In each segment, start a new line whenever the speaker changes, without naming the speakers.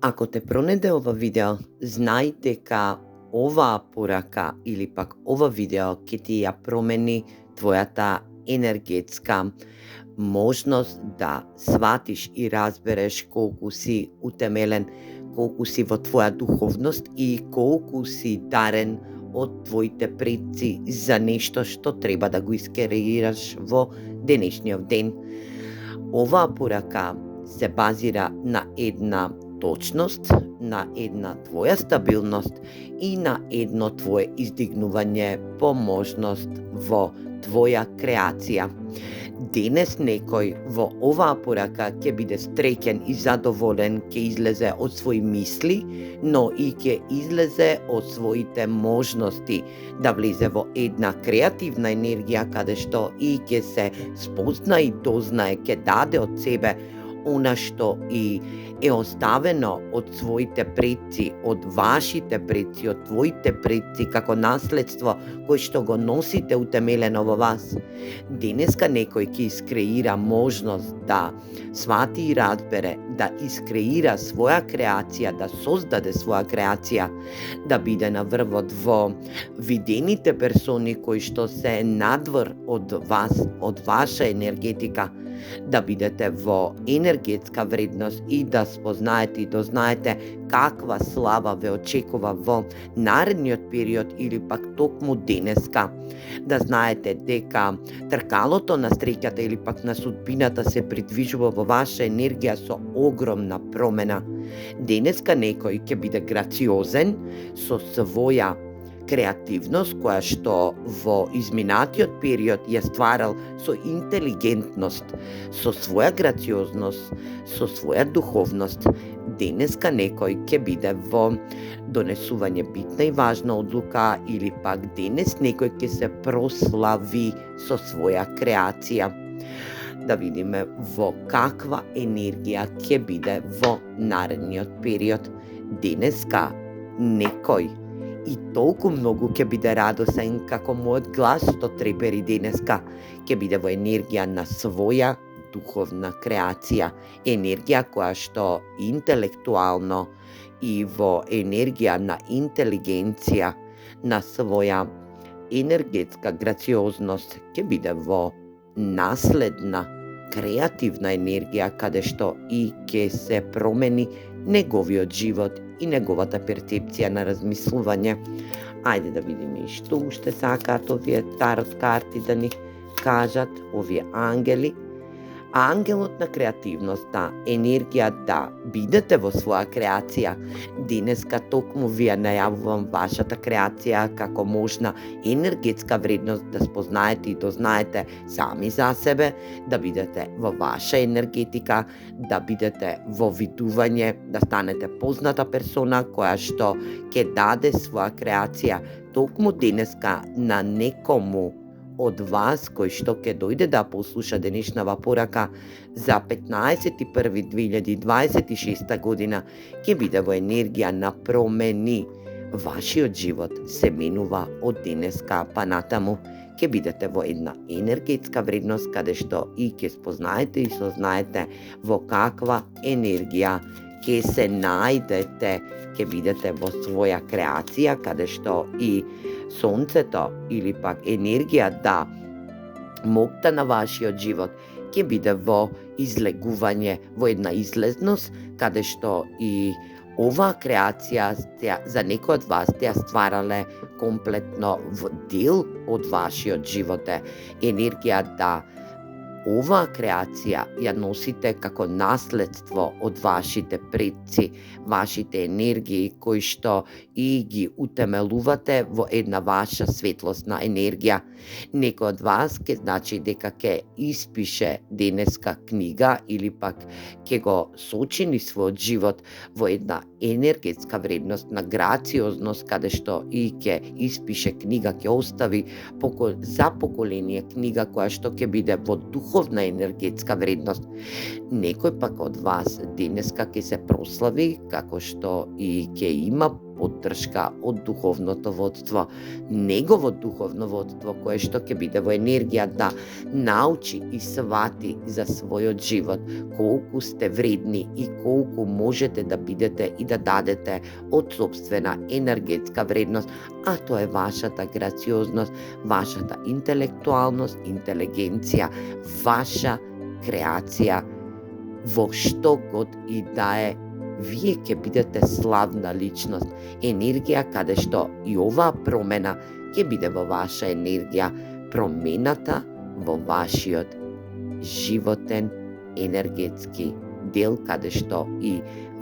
Ако те пронеде ова видео, знај дека оваа порака или пак ова видео ќе ти ја промени твојата енергетска можност да сватиш и разбереш колку си утемелен, колку си во твоја духовност и колку си дарен од твоите предци за нешто што треба да го искреираш во денешниот ден. Оваа порака се базира на една точност, на една твоја стабилност и на едно твое издигнување по можност во твоја креација. Денес некој во оваа порака ќе биде среќен и задоволен, ќе излезе од своји мисли, но и ќе излезе од своите можности да влезе во една креативна енергија каде што и ќе се спозна и дознае, ќе даде од себе она што и е оставено од своите предци, од вашите предци, од твоите предци како наследство кој што го носите утемелено во вас. Денеска некој ќе искреира можност да свати и разбере, да искреира своја креација, да создаде своја креација, да биде на врвот во видените персони кои што се надвор од вас, од ваша енергетика, да бидете во енергетска вредност и да спознаете и дознаете каква слава ве очекува во наредниот период или пак токму денеска. Да знаете дека тркалото на среќата или пак на судбината се придвижува во ваша енергија со огромна промена. Денеска некој ќе биде грациозен со своја креативност која што во изминатиот период ја стварал со интелигентност, со своја грациозност, со своја духовност. Денеска некој ќе биде во донесување битна и важна одлука или пак денес некој ќе се прослави со своја креација. Да видиме во каква енергија ќе биде во наредниот период. Денеска некој и толку многу ќе биде радосен како мојот глас што трепери денеска, ќе биде во енергија на своја духовна креација, енергија која што интелектуално и во енергија на интелигенција, на своја енергетска грациозност ќе биде во наследна креативна енергија каде што и ќе се промени неговиот живот и неговата перцепција на размислување. Ајде да видиме и што уште сакаат овие тарот карти да ни кажат, овие ангели. Ангелот на креативноста, енергија да бидете во своја креација. Денеска токму вие најавувам вашата креација како можна енергетска вредност да спознаете и дознаете сами за себе, да бидете во ваша енергетика, да бидете во видување, да станете позната персона која што ќе даде своја креација токму денеска на некому од вас кој што ќе дојде да послуша денешнава порака за 15.1.2026 година, ќе биде во енергија на промени. Вашиот живот се менува од денеска па натаму. Ќе бидете во една енергетска вредност каде што и ќе спознаете и сознаете во каква енергија ќе се најдете, ќе бидете во своја креација каде што и сонцето или пак енергија да мокта на вашиот живот ќе биде во излегување, во една излезност каде што и оваа креација за некој од вас те ја стварале комплетно дел од вашиот живот. Енергија да оваа креација ја носите како наследство од вашите предци, вашите енергии кои што и ги утемелувате во една ваша светлосна енергија. Некој од вас ќе значи дека ќе испише денеска книга или пак ќе го сочини својот живот во една енергетска вредност на грациозност каде што и ќе испише книга, ќе остави за поколение книга која што ќе биде во духовна енергетска вредност. Некој пак од вас денеска ќе се прослави како што и ќе има поддршка од духовното водство, негово духовно водство кое што ќе биде во енергија да научи и свати за својот живот колку сте вредни и колку можете да бидете и да дадете од собствена енергетска вредност, а тоа е вашата грациозност, вашата интелектуалност, интелигенција, ваша креација, во што год и да е, вие ќе бидете славна личност, енергија каде што и оваа промена ќе биде во ваша енергија, промената во вашиот животен енергетски дел, каде што и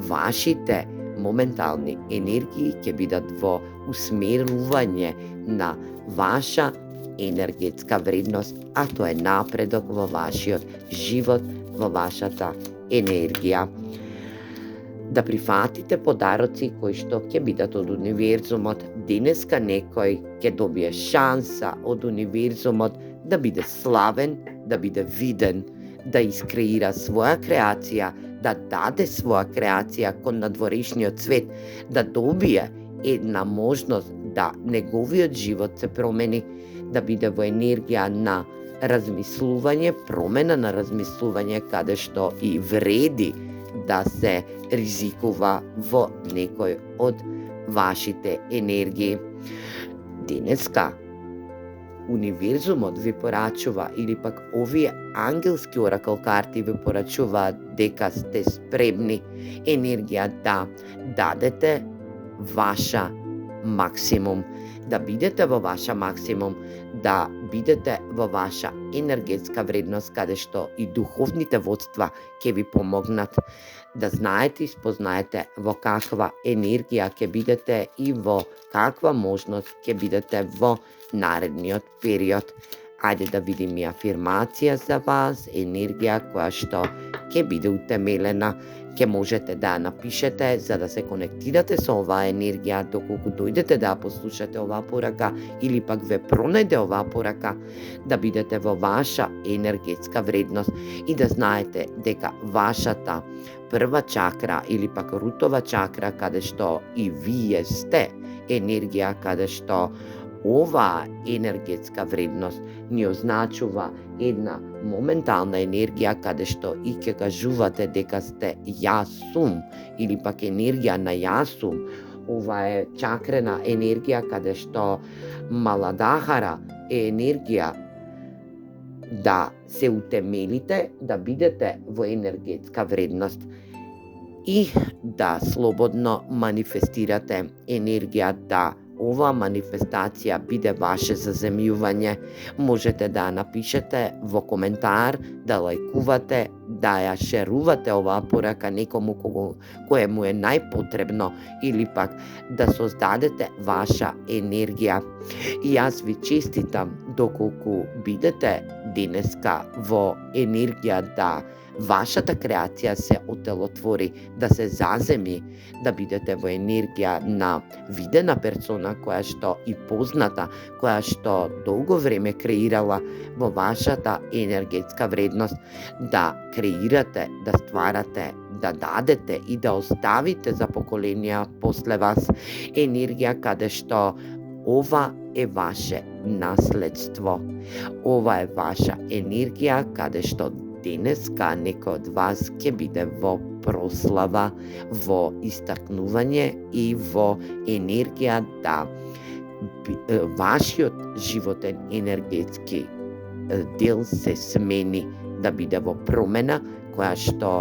вашите моментални енергии ќе бидат во усмерување на ваша енергетска вредност, а тоа е напредок во вашиот живот, во вашата енергија. Да прифатите подароци кои што ќе бидат од универзумот. Денеска некој ќе добие шанса од универзумот да биде славен, да биде виден, да искреира своја креација, да даде своја креација кон надворешниот свет, да добие една можност да неговиот живот се промени, да биде во енергија на размислување, промена на размислување, каде што и вреди да се ризикува во некој од вашите енергии. Денеска универзумот ви порачува, или пак овие ангелски оракул карти ви порачуваат дека сте спремни енергија да дадете ваша максимум, да бидете во ваша максимум, да бидете во ваша енергетска вредност, каде што и духовните водства ќе ви помогнат да знаете и спознаете во каква енергија ќе бидете и во каква можност ќе бидете во наредниот период. Ајде да видиме афирмација за вас, енергија која што ќе биде утемелена. Ќе можете да ја напишете за да се конектирате со оваа енергија доколку дојдете да ја послушате оваа порака или пак ве пронајде оваа порака, да бидете во ваша енергетска вредност и да знаете дека вашата прва чакра или пак рутова чакра, каде што и вие сте енергија, каде што оваа енергетска вредност ни означува една моментална енергија каде што и ќе кажувате дека сте јас сум или пак енергија на јас сум. Ова е чакрена енергија каде што Маладахара е енергија да се утемелите, да бидете во енергетска вредност и да слободно манифестирате енергија да оваа манифестација биде ваше заземјување. Можете да ја напишете во коментар, да лајкувате, да ја шерувате оваа порака некому кое му е најпотребно или пак да создадете ваша енергија. И јас ви честитам доколку бидете денеска во енергија да вашата креација се отелотвори, да се заземи, да бидете во енергија на видена персона која што и позната, која што долго време креирала во вашата енергетска вредност, да креирате, да стварате, да дадете и да оставите за поколенија после вас енергија каде што ова е ваше наследство. Ова е ваша енергија каде што денеска некој од вас ќе биде во прослава, во истакнување и во енергија да вашиот животен енергетски дел се смени, да биде во промена која што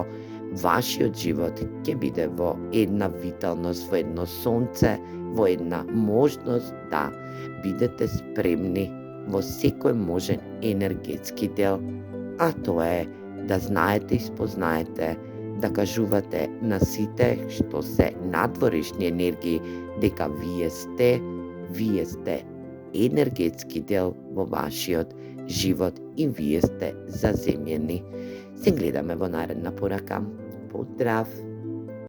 вашиот живот ќе биде во една виталност, во едно сонце, во една можност да бидете спремни во секој можен енергетски дел, а тоа е да знаете и спознаете, да кажувате на сите што се надворешни енергии дека вие сте енергетски дел во вашиот живот и вие сте заземјени. Се гледаме во наредна порака. Поздрав!